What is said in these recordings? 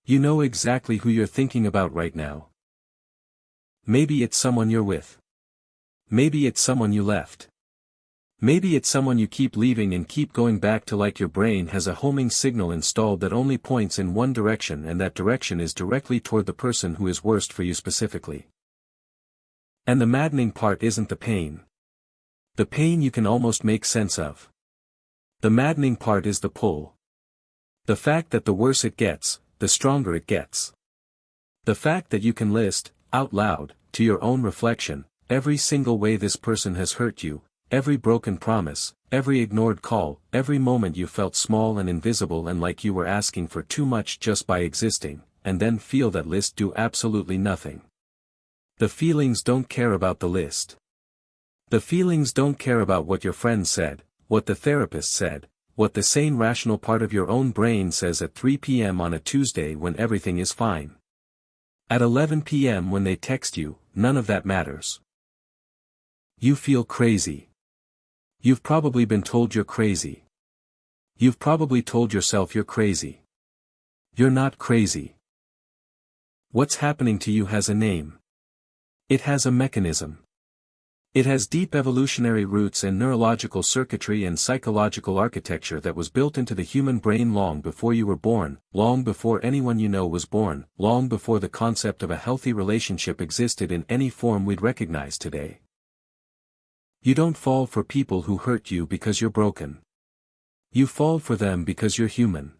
You know exactly who you're thinking about right now. Maybe it's someone you're with. Maybe it's someone you left. Maybe it's someone you keep leaving and keep going back to, like your brain has a homing signal installed that only points in one direction, and that direction is directly toward the person who is worst for you specifically. And the maddening part isn't the pain. The pain you can almost make sense of. The maddening part is the pull. The fact that the worse it gets, the stronger it gets. The fact that you can list, out loud, to your own reflection, every single way this person has hurt you, every broken promise, every ignored call, every moment you felt small and invisible and like you were asking for too much just by existing, and then feel that list do absolutely nothing. The feelings don't care about the list. The feelings don't care about what your friend said, what the therapist said, what the sane rational part of your own brain says at 3 p.m. on a Tuesday when everything is fine. At 11 p.m. when they text you, none of that matters. You feel crazy. You've probably been told you're crazy. You've probably told yourself you're crazy. You're not crazy. What's happening to you has a name. It has a mechanism. It has deep evolutionary roots and neurological circuitry and psychological architecture that was built into the human brain long before you were born, long before anyone you know was born, long before the concept of a healthy relationship existed in any form we'd recognize today. You don't fall for people who hurt you because you're broken. You fall for them because you're human.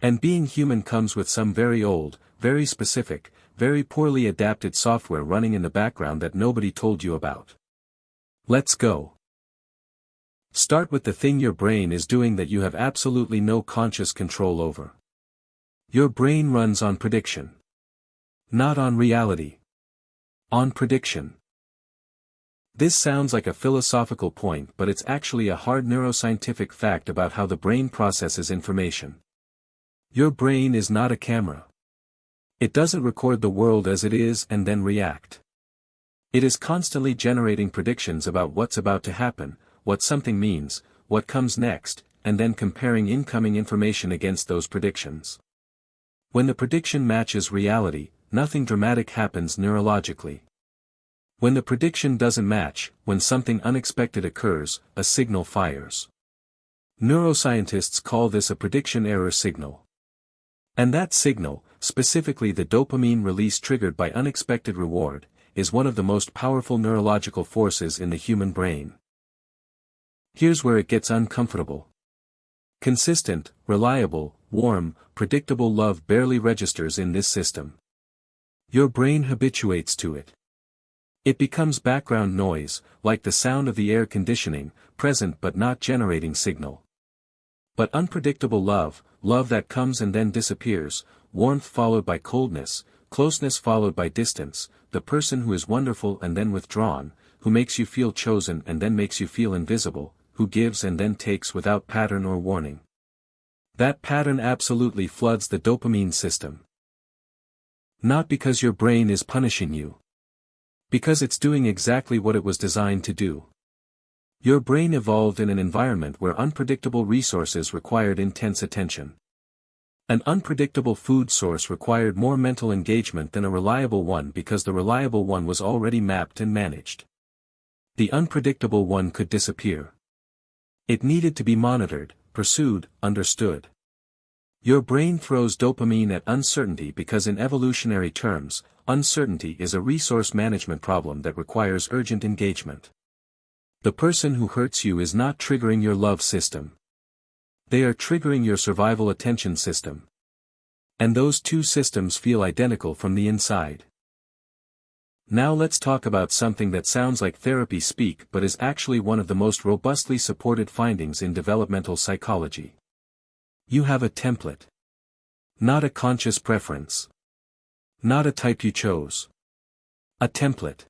And being human comes with some very old, very specific, very poorly adapted software running in the background that nobody told you about. Let's go. Start with the thing your brain is doing that you have absolutely no conscious control over. Your brain runs on prediction. Not on reality. On prediction. This sounds like a philosophical point, but it's actually a hard neuroscientific fact about how the brain processes information. Your brain is not a camera. It doesn't record the world as it is and then react. It is constantly generating predictions about what's about to happen, what something means, what comes next, and then comparing incoming information against those predictions. When the prediction matches reality, nothing dramatic happens neurologically. When the prediction doesn't match, when something unexpected occurs, a signal fires. Neuroscientists call this a prediction error signal. And that signal, specifically the dopamine release triggered by unexpected reward, is one of the most powerful neurological forces in the human brain. Here's where it gets uncomfortable. Consistent, reliable, warm, predictable love barely registers in this system. Your brain habituates to it. It becomes background noise, like the sound of the air conditioning, present but not generating signal. But unpredictable love, love that comes and then disappears, warmth followed by coldness, closeness followed by distance, the person who is wonderful and then withdrawn, who makes you feel chosen and then makes you feel invisible, who gives and then takes without pattern or warning. That pattern absolutely floods the dopamine system. Not because your brain is punishing you. Because it's doing exactly what it was designed to do. Your brain evolved in an environment where unpredictable resources required intense attention. An unpredictable food source required more mental engagement than a reliable one because the reliable one was already mapped and managed. The unpredictable one could disappear. It needed to be monitored, pursued, understood. Your brain throws dopamine at uncertainty because in evolutionary terms, uncertainty is a resource management problem that requires urgent engagement. The person who hurts you is not triggering your love system. They are triggering your survival attention system. And those two systems feel identical from the inside. Now let's talk about something that sounds like therapy speak but is actually one of the most robustly supported findings in developmental psychology. You have a template. Not a conscious preference. Not a type you chose. A template.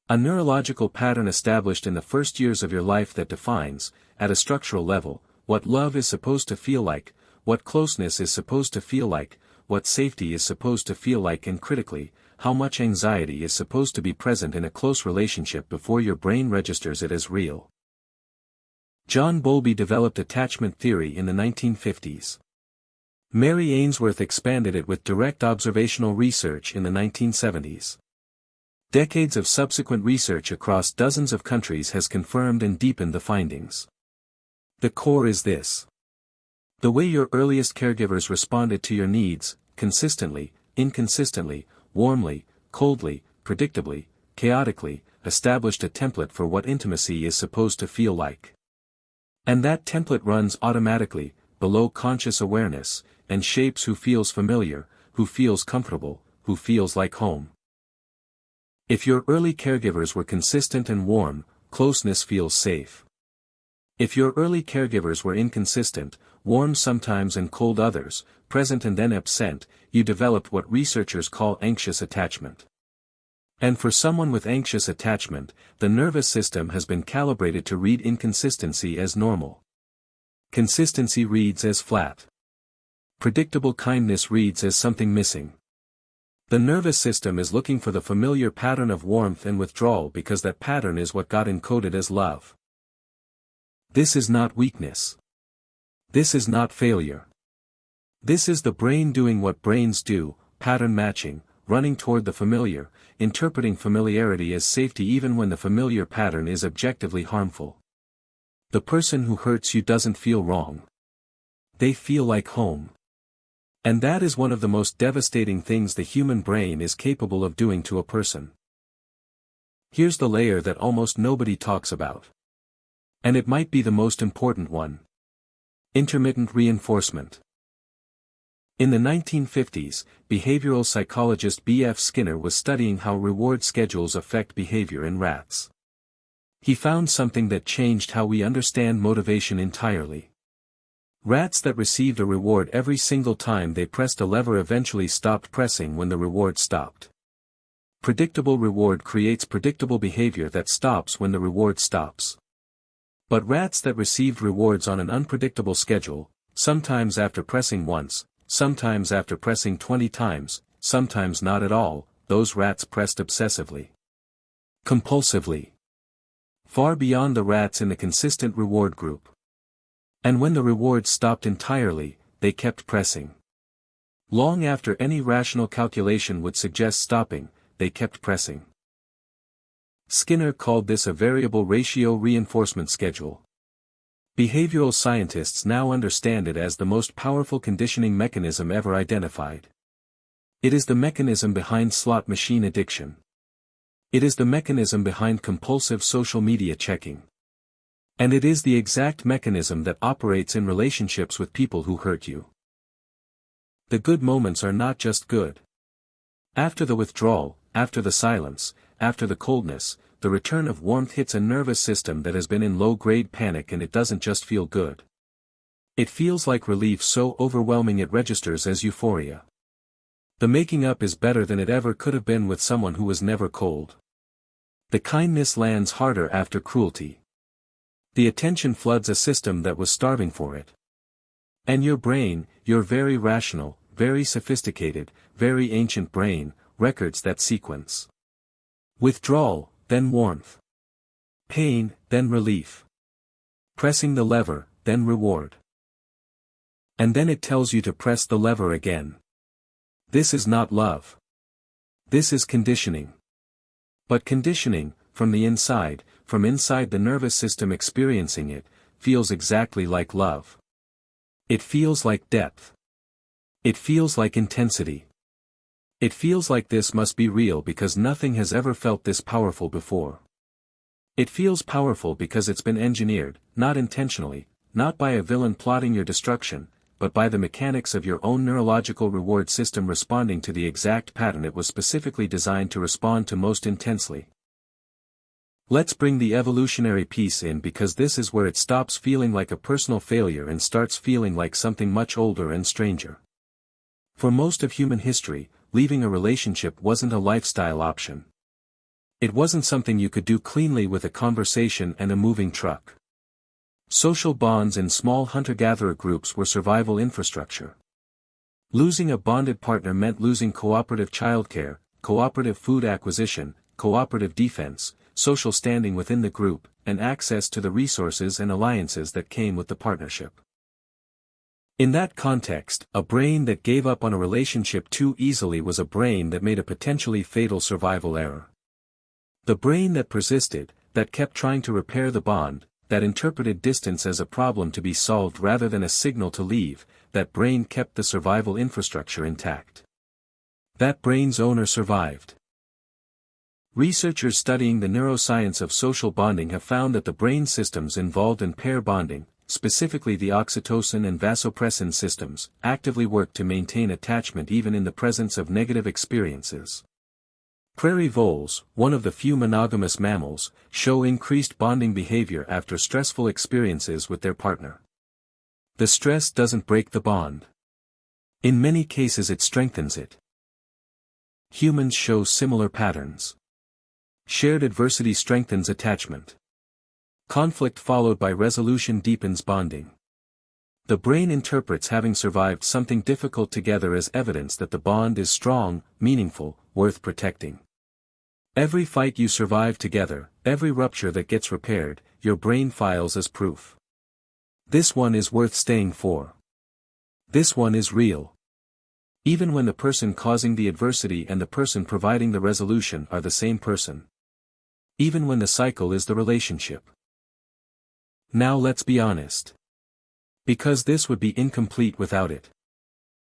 A neurological pattern established in the first years of your life that defines, at a structural level, what love is supposed to feel like, what closeness is supposed to feel like, what safety is supposed to feel like, and critically, how much anxiety is supposed to be present in a close relationship before your brain registers it as real. John Bowlby developed attachment theory in the 1950s. Mary Ainsworth expanded it with direct observational research in the 1970s. Decades of subsequent research across dozens of countries has confirmed and deepened the findings. The core is this. The way your earliest caregivers responded to your needs, consistently, inconsistently, warmly, coldly, predictably, chaotically, established a template for what intimacy is supposed to feel like. And that template runs automatically, below conscious awareness, and shapes who feels familiar, who feels comfortable, who feels like home. If your early caregivers were consistent and warm, closeness feels safe. If your early caregivers were inconsistent, warm sometimes and cold others, present and then absent, you developed what researchers call anxious attachment. And for someone with anxious attachment, the nervous system has been calibrated to read inconsistency as normal. Consistency reads as flat. Predictable kindness reads as something missing. The nervous system is looking for the familiar pattern of warmth and withdrawal because that pattern is what got encoded as love. This is not weakness. This is not failure. This is the brain doing what brains do, pattern matching, running toward the familiar, interpreting familiarity as safety even when the familiar pattern is objectively harmful. The person who hurts you doesn't feel wrong. They feel like home. And that is one of the most devastating things the human brain is capable of doing to a person. Here's the layer that almost nobody talks about. And it might be the most important one. Intermittent reinforcement. In the 1950s, behavioral psychologist B.F. Skinner was studying how reward schedules affect behavior in rats. He found something that changed how we understand motivation entirely. Rats that received a reward every single time they pressed a lever eventually stopped pressing when the reward stopped. Predictable reward creates predictable behavior that stops when the reward stops. But rats that received rewards on an unpredictable schedule, sometimes after pressing once, sometimes after pressing 20 times, sometimes not at all, those rats pressed obsessively. Compulsively. Far beyond the rats in the consistent reward group. And when the rewards stopped entirely, they kept pressing. Long after any rational calculation would suggest stopping, they kept pressing. Skinner called this a variable ratio reinforcement schedule. Behavioral scientists now understand it as the most powerful conditioning mechanism ever identified. It is the mechanism behind slot machine addiction. It is the mechanism behind compulsive social media checking. And it is the exact mechanism that operates in relationships with people who hurt you. The good moments are not just good. After the withdrawal, after the silence, after the coldness, the return of warmth hits a nervous system that has been in low-grade panic, and it doesn't just feel good. It feels like relief so overwhelming it registers as euphoria. The making up is better than it ever could have been with someone who was never cold. The kindness lands harder after cruelty. The attention floods a system that was starving for it. And your brain, your very rational, very sophisticated, very ancient brain, records that sequence. Withdrawal, then warmth. Pain, then relief. Pressing the lever, then reward. And then it tells you to press the lever again. This is not love. This is conditioning. But conditioning, from the inside, from inside the nervous system experiencing it, feels exactly like love. It feels like depth. It feels like intensity. It feels like this must be real because nothing has ever felt this powerful before. It feels powerful because it's been engineered, not intentionally, not by a villain plotting your destruction, but by the mechanics of your own neurological reward system responding to the exact pattern it was specifically designed to respond to most intensely. Let's bring the evolutionary piece in because this is where it stops feeling like a personal failure and starts feeling like something much older and stranger. For most of human history, leaving a relationship wasn't a lifestyle option. It wasn't something you could do cleanly with a conversation and a moving truck. Social bonds in small hunter-gatherer groups were survival infrastructure. Losing a bonded partner meant losing cooperative childcare, cooperative food acquisition, cooperative defense, social standing within the group, and access to the resources and alliances that came with the partnership. In that context, a brain that gave up on a relationship too easily was a brain that made a potentially fatal survival error. The brain that persisted, that kept trying to repair the bond, that interpreted distance as a problem to be solved rather than a signal to leave, that brain kept the survival infrastructure intact. That brain's owner survived. Researchers studying the neuroscience of social bonding have found that the brain systems involved in pair bonding, specifically the oxytocin and vasopressin systems, actively work to maintain attachment even in the presence of negative experiences. Prairie voles, one of the few monogamous mammals, show increased bonding behavior after stressful experiences with their partner. The stress doesn't break the bond. In many cases it strengthens it. Humans show similar patterns. Shared adversity strengthens attachment. Conflict followed by resolution deepens bonding. The brain interprets having survived something difficult together as evidence that the bond is strong, meaningful, worth protecting. Every fight you survive together, every rupture that gets repaired, your brain files as proof. This one is worth staying for. This one is real. Even when the person causing the adversity and the person providing the resolution are the same person. Even when the cycle is the relationship. Now let's be honest. Because this would be incomplete without it.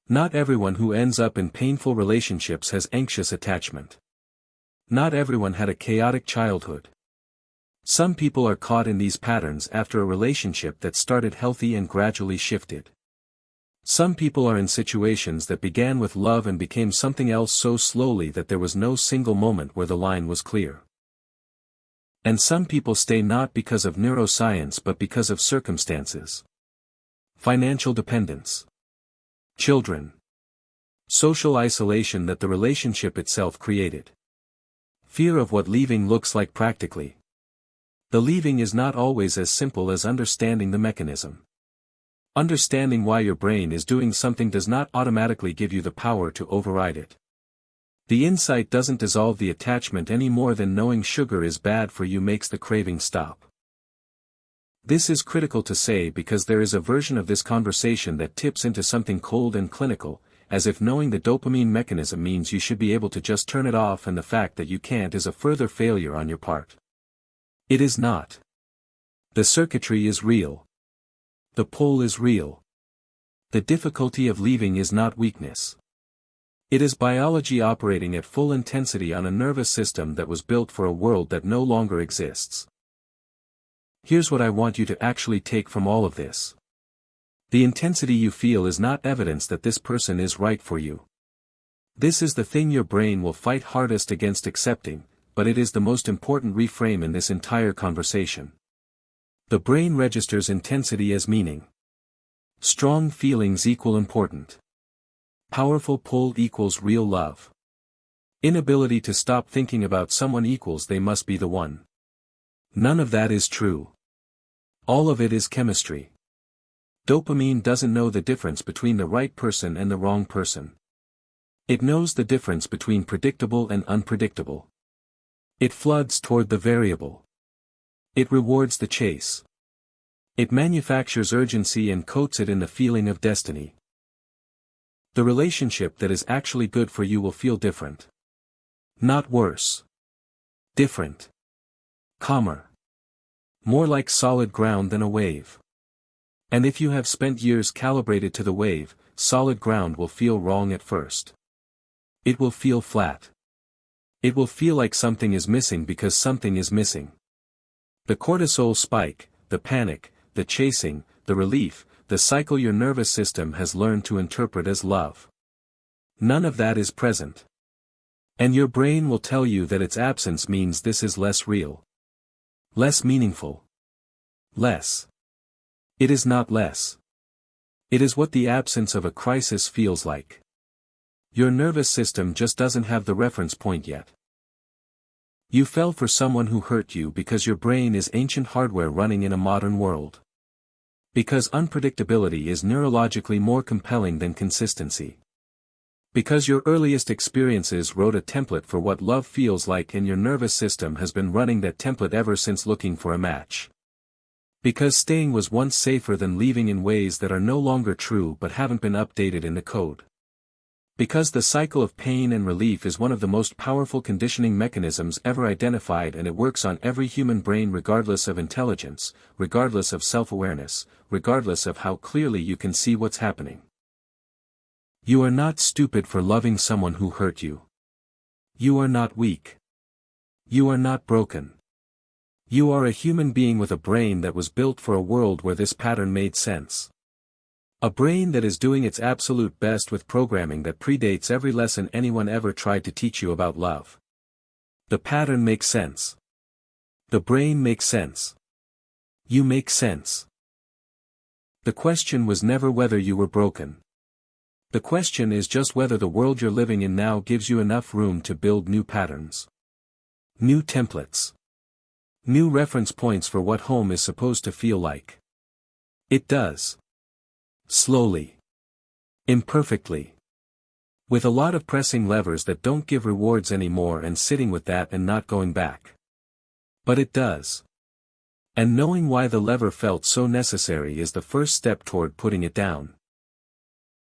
Not everyone who ends up in painful relationships has anxious attachment. Not everyone had a chaotic childhood. Some people are caught in these patterns after a relationship that started healthy and gradually shifted. Some people are in situations that began with love and became something else so slowly that there was no single moment where the line was clear. And some people stay not because of neuroscience but because of circumstances. Financial dependence. Children. Social isolation that the relationship itself created. Fear of what leaving looks like practically. The leaving is not always as simple as understanding the mechanism. Understanding why your brain is doing something does not automatically give you the power to override it. The insight doesn't dissolve the attachment any more than knowing sugar is bad for you makes the craving stop. This is critical to say because there is a version of this conversation that tips into something cold and clinical, as if knowing the dopamine mechanism means you should be able to just turn it off, and the fact that you can't is a further failure on your part. It is not. The circuitry is real. The pull is real. The difficulty of leaving is not weakness. It is biology operating at full intensity on a nervous system that was built for a world that no longer exists. Here's what I want you to actually take from all of this. The intensity you feel is not evidence that this person is right for you. This is the thing your brain will fight hardest against accepting, but it is the most important reframe in this entire conversation. The brain registers intensity as meaning. Strong feelings equal important. Powerful pull equals real love. Inability to stop thinking about someone equals they must be the one. None of that is true. All of it is chemistry. Dopamine doesn't know the difference between the right person and the wrong person. It knows the difference between predictable and unpredictable. It floods toward the variable. It rewards the chase. It manufactures urgency and coats it in the feeling of destiny. The relationship that is actually good for you will feel different. Not worse. Different. Calmer. More like solid ground than a wave. And if you have spent years calibrated to the wave, solid ground will feel wrong at first. It will feel flat. It will feel like something is missing because something is missing. The cortisol spike, the panic, the chasing, the relief, the cycle your nervous system has learned to interpret as love. None of that is present. And your brain will tell you that its absence means this is less real. Less meaningful. Less. It is not less. It is what the absence of a crisis feels like. Your nervous system just doesn't have the reference point yet. You fell for someone who hurt you because your brain is ancient hardware running in a modern world. Because unpredictability is neurologically more compelling than consistency. Because your earliest experiences wrote a template for what love feels like and your nervous system has been running that template ever since looking for a match. Because staying was once safer than leaving in ways that are no longer true but haven't been updated in the code. Because the cycle of pain and relief is one of the most powerful conditioning mechanisms ever identified, and it works on every human brain regardless of intelligence, regardless of self-awareness, regardless of how clearly you can see what's happening. You are not stupid for loving someone who hurt you. You are not weak. You are not broken. You are a human being with a brain that was built for a world where this pattern made sense. A brain that is doing its absolute best with programming that predates every lesson anyone ever tried to teach you about love. The pattern makes sense. The brain makes sense. You make sense. The question was never whether you were broken. The question is just whether the world you're living in now gives you enough room to build new patterns. New templates. New reference points for what home is supposed to feel like. It does. Slowly. Imperfectly. With a lot of pressing levers that don't give rewards anymore and sitting with that and not going back. But it does. And knowing why the lever felt so necessary is the first step toward putting it down.